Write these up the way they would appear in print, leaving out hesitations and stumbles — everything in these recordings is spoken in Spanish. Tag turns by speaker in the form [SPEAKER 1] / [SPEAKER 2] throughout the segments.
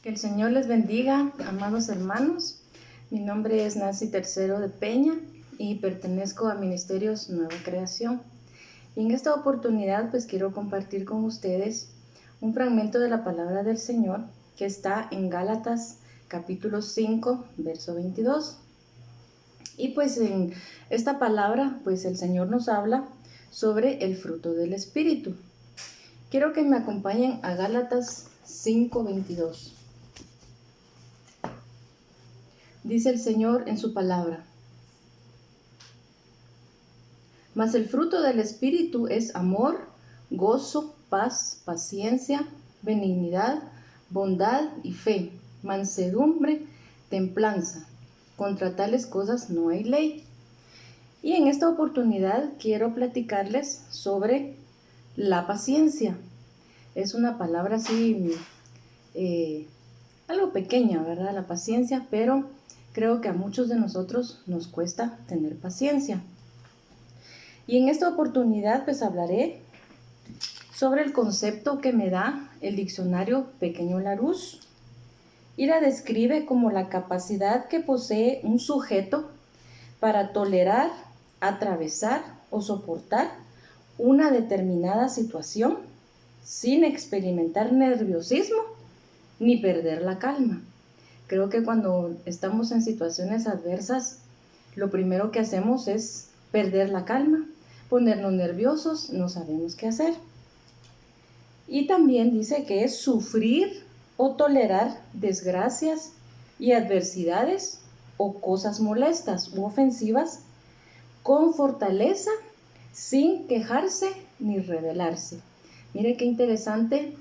[SPEAKER 1] Que el Señor les bendiga, amados hermanos. Mi nombre es Nancy Tercero de Peña y pertenezco a Ministerios Nueva Creación. Y en esta oportunidad pues quiero compartir con ustedes un fragmento de la palabra del Señor que está en Gálatas capítulo 5, verso 22. Y pues en esta palabra pues el Señor nos habla sobre el fruto del Espíritu. Quiero que me acompañen a Gálatas 5, 22. Dice el Señor en su palabra: mas el fruto del Espíritu es amor, gozo, paz, paciencia, benignidad, bondad y fe, mansedumbre, templanza. Contra tales cosas no hay ley. Y en esta oportunidad quiero platicarles sobre la paciencia. Es una palabra así, algo pequeña, ¿verdad? La paciencia, pero creo que a muchos de nosotros nos cuesta tener paciencia. Y en esta oportunidad pues hablaré sobre el concepto que me da el diccionario Pequeño Larousse, y la describe como la capacidad que posee un sujeto para tolerar, atravesar o soportar una determinada situación sin experimentar nerviosismo ni perder la calma. Creo que cuando estamos en situaciones adversas, lo primero que hacemos es perder la calma, ponernos nerviosos, no sabemos qué hacer. Y también dice que es sufrir o tolerar desgracias y adversidades o cosas molestas u ofensivas con fortaleza, sin quejarse ni rebelarse. Mire qué interesante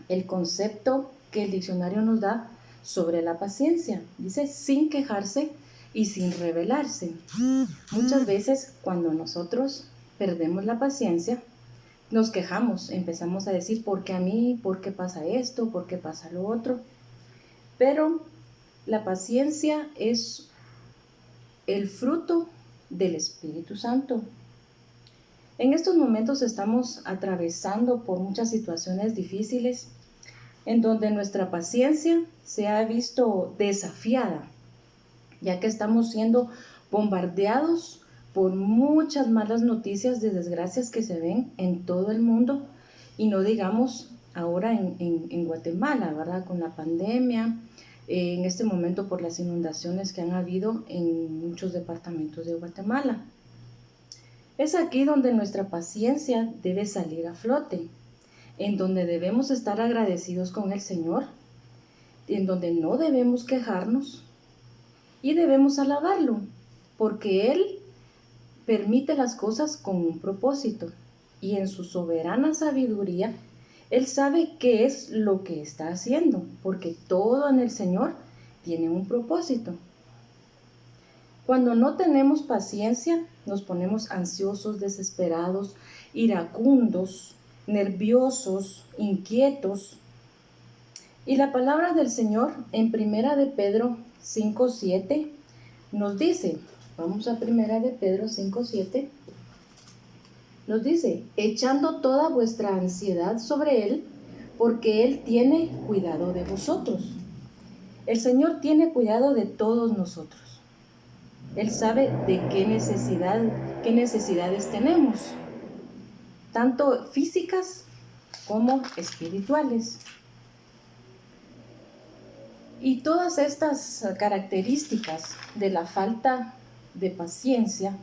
[SPEAKER 1] el concepto que el diccionario nos da sobre la paciencia. Dice sin quejarse y sin rebelarse. Muchas veces cuando nosotros perdemos la paciencia, nos quejamos, empezamos a decir ¿por qué a mí? ¿Por qué pasa esto? ¿Por qué pasa lo otro? Pero la paciencia es el fruto del Espíritu Santo. En estos momentos estamos atravesando por muchas situaciones difíciles en donde nuestra paciencia se ha visto desafiada, ya que estamos siendo bombardeados por muchas malas noticias de desgracias que se ven en todo el mundo, y no digamos ahora en Guatemala, ¿verdad? Con la pandemia, en este momento por las inundaciones que han habido en muchos departamentos de Guatemala. Es aquí donde nuestra paciencia debe salir a flote, en donde debemos estar agradecidos con el Señor, en donde no debemos quejarnos y debemos alabarlo, porque Él permite las cosas con un propósito, y en su soberana sabiduría Él sabe qué es lo que está haciendo, porque todo en el Señor tiene un propósito. Cuando no tenemos paciencia, nos ponemos ansiosos, desesperados, iracundos, nerviosos, inquietos. Y la palabra del Señor en Primera de Pedro 5:7 nos dice, vamos a Primera de Pedro 5:7, nos dice, echando toda vuestra ansiedad sobre Él, porque Él tiene cuidado de vosotros. El Señor tiene cuidado de todos nosotros. Él sabe de qué necesidades tenemos, tanto físicas como espirituales. Y todas estas características de la falta de paciencia,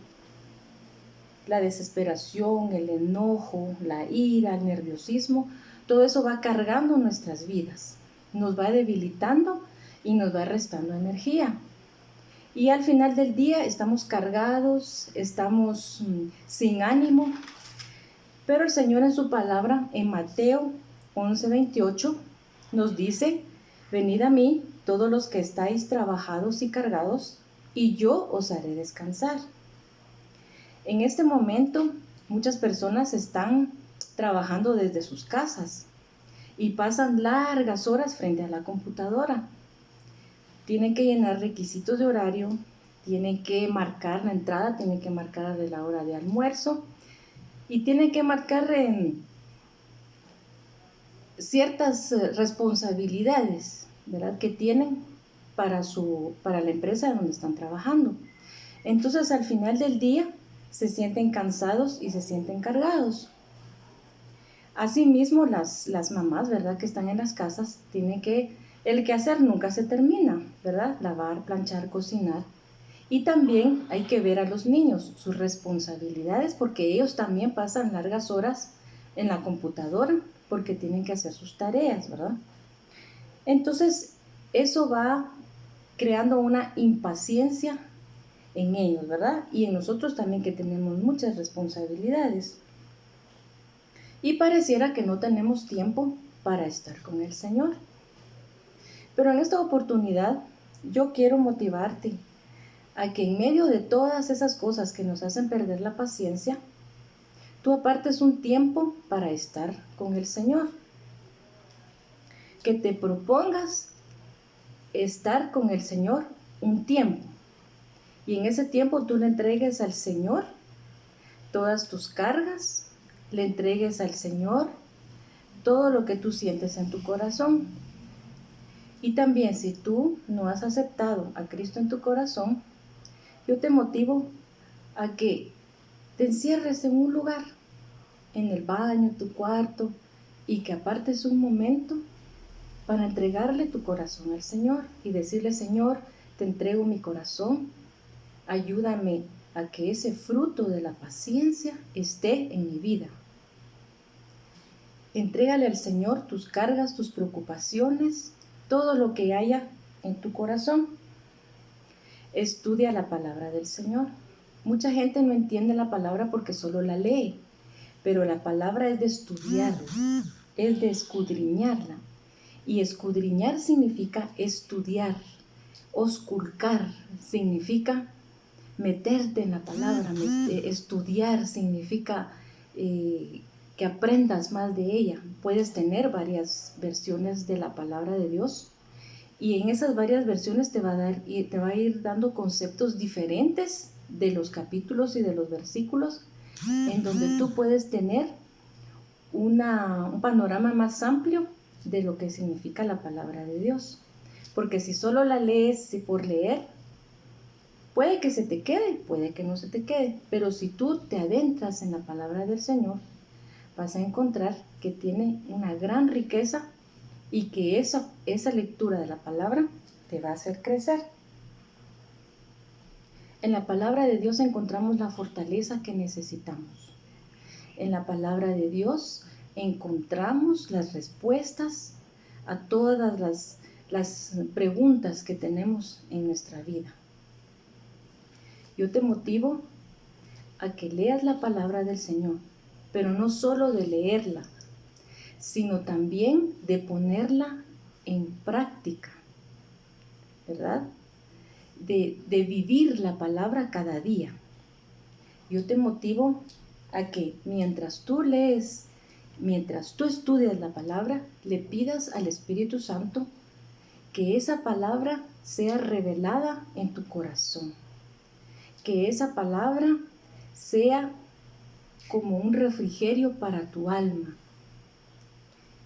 [SPEAKER 1] la desesperación, el enojo, la ira, el nerviosismo, todo eso va cargando nuestras vidas, nos va debilitando y nos va restando energía. Y al final del día estamos cargados, estamos sin ánimo. Pero el Señor en su palabra, en Mateo 11:28, nos dice, venid a mí todos los que estáis trabajados y cargados, y yo os haré descansar. En este momento, muchas personas están trabajando desde sus casas y pasan largas horas frente a la computadora. Tienen que llenar requisitos de horario, tienen que marcar la entrada, tienen que marcar la hora de almuerzo y tienen que marcar ciertas responsabilidades ¿verdad?, que tienen para la empresa donde están trabajando. Entonces, al final del día, se sienten cansados y se sienten cargados. Asimismo, las mamás, ¿verdad?, que están en las casas, tienen que, el quehacer nunca se termina, ¿verdad? Lavar, planchar, cocinar. Y también hay que ver a los niños, sus responsabilidades, porque ellos también pasan largas horas en la computadora, porque tienen que hacer sus tareas, ¿verdad? Entonces, eso va creando una impaciencia en ellos, ¿verdad? Y en nosotros también, que tenemos muchas responsabilidades. Y pareciera que no tenemos tiempo para estar con el Señor. Pero en esta oportunidad yo quiero motivarte a que en medio de todas esas cosas que nos hacen perder la paciencia, tú apartes un tiempo para estar con el Señor. Que te propongas estar con el Señor un tiempo. Y en ese tiempo tú le entregues al Señor todas tus cargas, le entregues al Señor todo lo que tú sientes en tu corazón. Y también, si tú no has aceptado a Cristo en tu corazón, yo te motivo a que te encierres en un lugar, en el baño, tu cuarto, y que apartes un momento para entregarle tu corazón al Señor y decirle: Señor, te entrego mi corazón, ayúdame a que ese fruto de la paciencia esté en mi vida. Entrégale al Señor tus cargas, tus preocupaciones, todo lo que haya en tu corazón. Estudia la palabra del Señor. Mucha gente no entiende la palabra porque solo la lee, pero la palabra es de estudiarla, es de escudriñarla. Y escudriñar significa estudiar, auscultar significa meterte en la palabra, estudiar significa que aprendas más de ella. Puedes tener varias versiones de la palabra de Dios, y en esas varias versiones te va a ir dando conceptos diferentes de los capítulos y de los versículos, en donde tú puedes tener un panorama más amplio de lo que significa la palabra de Dios. Porque si solo la lees por leer, puede que se te quede, puede que no se te quede, pero si tú te adentras en la palabra del Señor, vas a encontrar que tiene una gran riqueza y que esa lectura de la palabra te va a hacer crecer. En la palabra de Dios encontramos la fortaleza que necesitamos. En la palabra de Dios encontramos las respuestas a todas las preguntas que tenemos en nuestra vida. Yo te motivo a que leas la palabra del Señor, pero no solo de leerla, sino también de ponerla en práctica, ¿verdad? De vivir la palabra cada día. Yo te motivo a que mientras tú lees, mientras tú estudias la palabra, le pidas al Espíritu Santo que esa palabra sea revelada en tu corazón, que esa palabra sea como un refrigerio para tu alma,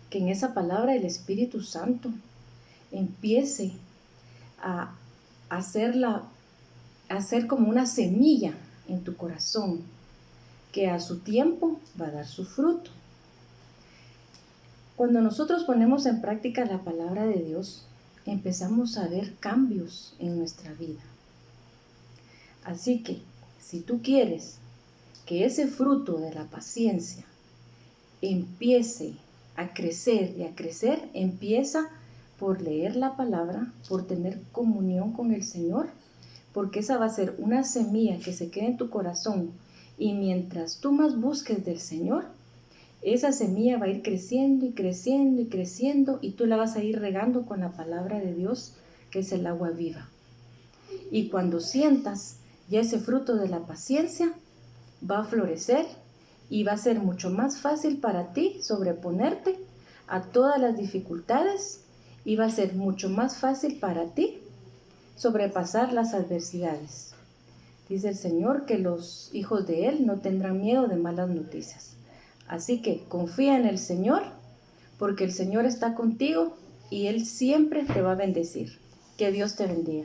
[SPEAKER 1] que en esa palabra el Espíritu Santo empiece a hacer como una semilla en tu corazón, que a su tiempo va a dar su fruto. Cuando nosotros ponemos en práctica la palabra de Dios, empezamos a ver cambios en nuestra vida. Así que, si tú quieres que ese fruto de la paciencia empiece a crecer y a crecer, empieza por leer la palabra, por tener comunión con el Señor, porque esa va a ser una semilla que se quede en tu corazón, y mientras tú más busques del Señor, esa semilla va a ir creciendo y creciendo y creciendo, y tú la vas a ir regando con la palabra de Dios, que es el agua viva. Y cuando sientas ya ese fruto de la paciencia, va a florecer y va a ser mucho más fácil para ti sobreponerte a todas las dificultades, y va a ser mucho más fácil para ti sobrepasar las adversidades. Dice el Señor que los hijos de Él no tendrán miedo de malas noticias. Así que confía en el Señor, porque el Señor está contigo y Él siempre te va a bendecir. Que Dios te bendiga.